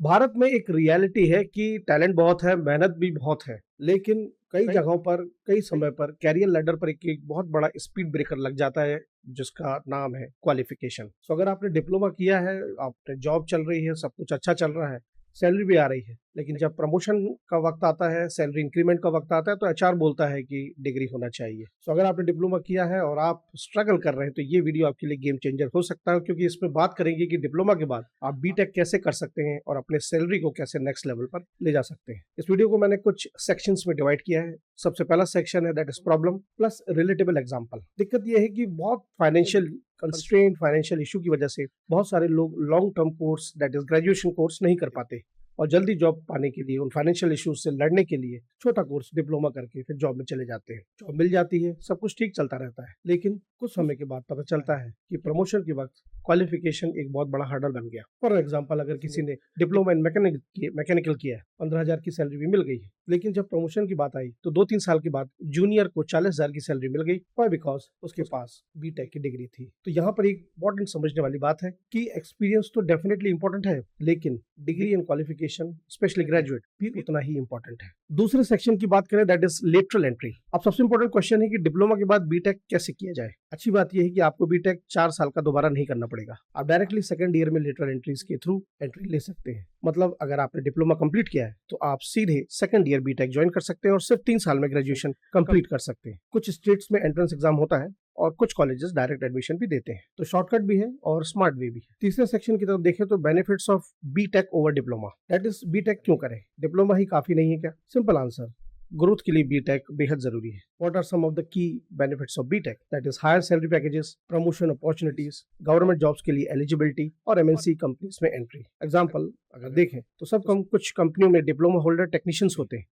भारत में एक रियलिटी है कि टैलेंट बहुत है, मेहनत भी बहुत है, लेकिन कई जगहों पर, कई समय पर कैरियर लैडर पर एक बहुत बड़ा स्पीड ब्रेकर लग जाता है, जिसका नाम है क्वालिफिकेशन। सो अगर आपने डिप्लोमा किया है, आपने जॉब चल रही है, सब कुछ अच्छा चल रहा है, सैलरी भी आ रही है, लेकिन जब प्रमोशन का वक्त आता है, सैलरी इंक्रीमेंट का वक्त आता है, तो एचआर बोलता है कि डिग्री होना चाहिए। सो अगर आपने डिप्लोमा किया है और आप स्ट्रगल कर रहे हैं, तो ये वीडियो आपके लिए गेम चेंजर हो सकता है, क्योंकि इसमें बात करेंगे कि डिप्लोमा के बाद आप बीटेक कैसे कर सकते हैं और अपने सैलरी को कैसे नेक्स्ट लेवल पर ले जा सकते हैं। इस वीडियो को मैंने कुछ सेक्शंस में डिवाइड किया है। सबसे पहला सेक्शन है that is problem plus relatable example. दिक्कत यह है कि बहुत फाइनेंशियल कंस्ट्रेंट, फाइनेंशियल इशू की वजह से बहुत सारे लोग long term course that is graduation course नहीं कर पाते और जल्दी जॉब पाने के लिए, उन फाइनेंशियल इश्यूज से लड़ने के लिए छोटा कोर्स डिप्लोमा करके फिर जॉब में चले जाते हैं। जॉब मिल जाती है, सब कुछ ठीक चलता रहता है, लेकिन कुछ समय के बाद पता चलता है कि प्रमोशन के वक्त क्वालिफिकेशन एक बहुत बड़ा हर्डल बन गया। फॉर एग्जाम्पल, अगर किसी ने डिप्लोमा इन मैकेनिकल किया है, 15,000 की सैलरी भी मिल गई है, लेकिन जब प्रमोशन की बात आई तो 2-3 साल के बाद जूनियर को 40,000 की सैलरी मिल गई। वाई? बिकॉज उसके पास बीटेक की डिग्री थी। तो यहाँ पर एक इंपॉर्टेंट समझने वाली बात है कि एक्सपीरियंस तो डेफिनेटली इंपॉर्टेंट है, लेकिन degree and qualification, specially graduate, भी उतना ही इंपॉर्टेंट है। दूसरे सेक्शन की बात करें दैट इज लेटरल एंट्री। अब सबसे इंपॉर्टेंट क्वेश्चन है कि डिप्लोमा के बाद बीटेक कैसे किया जाए। अच्छी बात यह है कि आपको बीटेक 4 साल का दोबारा नहीं करना पड़ेगा। आप डायरेक्टली सेकंड ईयर में लेटरल एंट्रीज के थ्रू एंट्री ले सकते हैं। मतलब अगर आपने डिप्लोमा कंप्लीट किया है तो आप सीधे सेकंड ईयर बीटेक ज्वाइन कर सकते हैं और सिर्फ 3 साल में ग्रेजुएशन कंप्लीट कर सकते हैं। कुछ स्टेट्स में एंट्रेंस एग्जाम होता है और कुछ कॉलेजेस डायरेक्ट एडमिशन भी देते हैं, तो शॉर्टकट भी है और स्मार्ट वे भी है। तीसरे सेक्शन की तरफ देखें तो benefits of BTech over diploma. That is BTech क्यों करें, डिप्लोमा ही काफी नहीं है क्या? सिंपल आंसर, ग्रोथ के लिए बीटेक बेहद जरूरी है। What are some of the key benefits of BTech? That is higher salary packages, promotion opportunities, government jobs के लिए एलिजिबिलिटी और एमएनसी कंपनीज में एंट्री। एग्जांपल अगर देखें तो कुछ कंपनियों में डिप्लोमा होल्डर टेक्नीशियंस होते हैं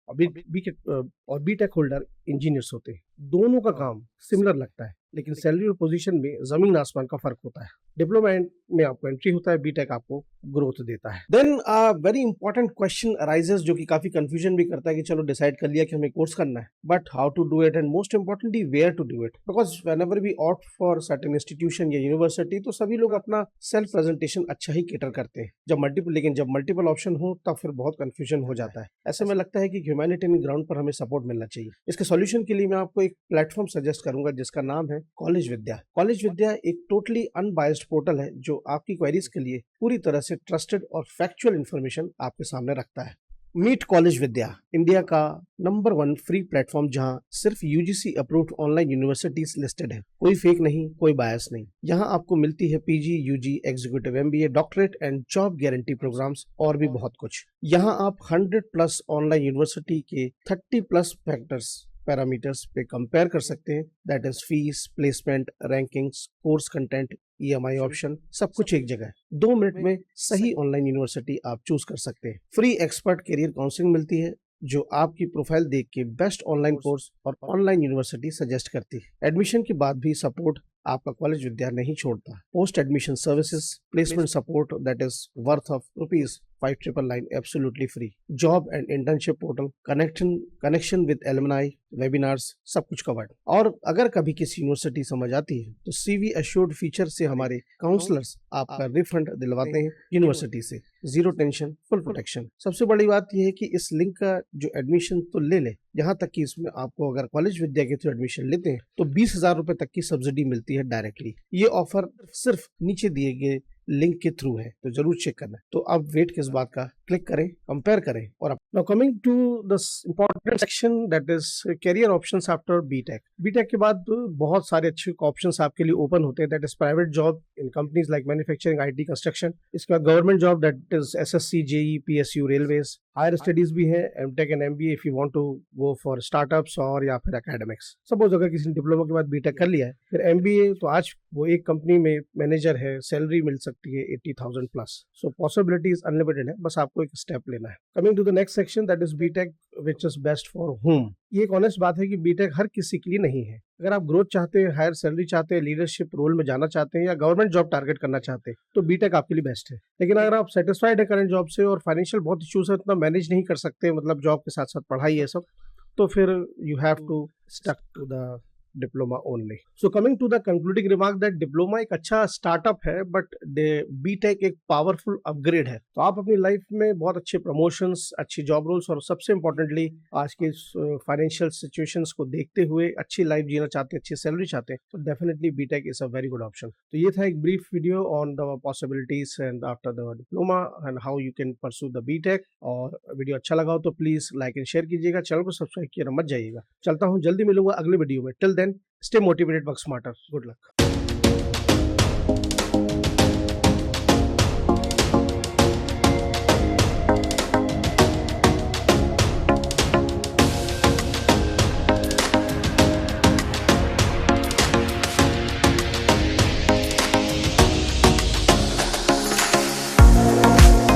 और बीटेक होल्डर इंजीनियर्स होते हैं। दोनों का काम सिमिलर लगता है, लेकिन सैलरी और पोजीशन में जमीन आसमान का फर्क होता है। डिप्लोमा में आपको एंट्री होता है, बीटेक आपको ग्रोथ देता है। Then very important question arises, जो कि काफी कंफ्यूजन भी करता है कि चलो डिसाइड कर लिया कि हमें कोर्स करना है, but how to do it and most importantly where to do it. Because whenever we opt for certain institution या यूनिवर्सिटी, तो सभी लोग अपना सेल्फ प्रेजेंटेशन अच्छा ही केटर करते हैं। जब मल्टीपल ऑप्शन हो तब फिर बहुत कंफ्यूजन हो जाता है। ऐसे में लगता है कि ह्यूमैनिटेरियन ग्राउंड पर हमें सपोर्ट मिलना चाहिए। इसके सॉल्यूशन के लिए मैं आपको एक प्लेटफॉर्म सजेस्ट करूंगा जिसका नाम है कॉलेज विद्या। कॉलेज विद्या एक टोटली अनबायस्ड पोर्टल है जो आपकी क्वेरीज के लिए पूरी तरह से ट्रस्टेड और फैक्चुअल इंफॉर्मेशन आपके सामने रखता है। मीट कॉलेज विद्या, इंडिया का नंबर 1 फ्री प्लेटफॉर्म जहां सिर्फ UGC approved online universities listed है। कोई फेक नहीं, कोई बायस नहीं। यहां आपको मिलती है PG, UG, executive MBA, doctorate and job guarantee programmes और भी बहुत कुछ। यहां आप 100+ ऑनलाइन यूनिवर्सिटी के 30+ पैरामीटर्स पे कंपेयर कर सकते हैं। That is fees, placement, rankings, course content, EMI option, सब कुछ एक जगह। 2 मिनट में सही ऑनलाइन यूनिवर्सिटी आप चूज कर सकते हैं। फ्री एक्सपर्ट करियर काउंसलिंग मिलती है जो आपकी प्रोफाइल देख के बेस्ट ऑनलाइन कोर्स और ऑनलाइन यूनिवर्सिटी सजेस्ट करती है। एडमिशन के बाद भी सपोर्ट आपका कॉलेज विद्या नहीं छोड़ता। Post admission services, placement support that is worth of ₹5,999 absolutely free. Job and internship portal, connection with alumni, webinars, सब कुछ कवर्ड। और अगर कभी किसी यूनिवर्सिटी समझ आती है तो सीवी एश्योर्ड फीचर से हमारे काउंसलर्स आपका रिफंड दिलवाते हैं यूनिवर्सिटी से। 0 टेंशन, फुल प्रोटेक्शन। सबसे बड़ी बात यह है कि इस लिंक का जो एडमिशन तो ले ले, यहाँ तक कि इसमें आपको अगर कॉलेज विद्या के थ्रू एडमिशन लेते हैं तो 20,000 रुपए तक की सब्सिडी मिलती है डायरेक्टली। ये ऑफर सिर्फ नीचे दिए गए लिंक के थ्रू है, तो जरूर चेक करना। तो अब वेट किस बात का, क्लिक करें, कंपेयर करें। और now coming to the important section that is career options after BTech. BTech के बाद बहुत सारे अच्छे ऑप्शंस आपके लिए ओपन होते हैं। That is private job in companies like manufacturing, IT, construction. इसके बाद government job that is SSC, JE, PSU, railways. Higher studies भी है, MTech and MBA if you want to go for startups और या फिर academics. Suppose अगर किसी ने डिप्लोमा के बाद बीटेक कर लिया है, फिर एमबीए, तो आज वो एक कंपनी में मैनेजर है, सैलरी मिल सकती है 80,000+। सो पॉसिबिलिटीज अनलिमिटेड है, बस आपको एक स्टेप लेना है। Coming to the next section that is BTech which is best for home. ये एक ऑनेस्ट बात है कि बीटेक हर किसी के लिए नहीं है। अगर आप ग्रोथ चाहते हैं, हायर सैलरी चाहते हैं, लीडरशिप रोल में जाना चाहते हैं या गवर्नमेंट जॉब टारगेट करना चाहते हैं, तो बीटेक आपके लिए बेस्ट है। लेकिन अगर आप सेटिस्फाइड है करंट जॉब से और फाइनेंशियल बहुत इश्यूज है, उतना मैनेज नहीं कर सकते, मतलब जॉब के साथ साथ पढ़ाई है सब, तो फिर you have to stuck to the diploma only. So coming to the concluding remark that diploma एक अच्छा स्टार्टअप है, बट बीटेक एक पावरफुल अपग्रेड है। तो आप अपनी लाइफ में बहुत अच्छे प्रमोशंस, अच्छी जॉब रोल्स और सबसे इंपॉर्टेंटली आज के फाइनेंशियल सिचुएशंस को देखते हुए अच्छी लाइफ जीना चाहते हैं, अच्छी सैलरी चाहते हैं, तो definitely BTech is a very good option. तो ये था एक brief video on the possibilities and after the diploma and how you can pursue the BTech. और वीडियो अच्छा लगा हो तो प्लीज लाइक एंड शेयर कीजिएगा, चैनल को सब्सक्राइब किया मत जाइएगा। चलता हूँ, जल्दी मिलूंगा अगले वीडियो में। Till then, stay motivated, work smarter, good luck.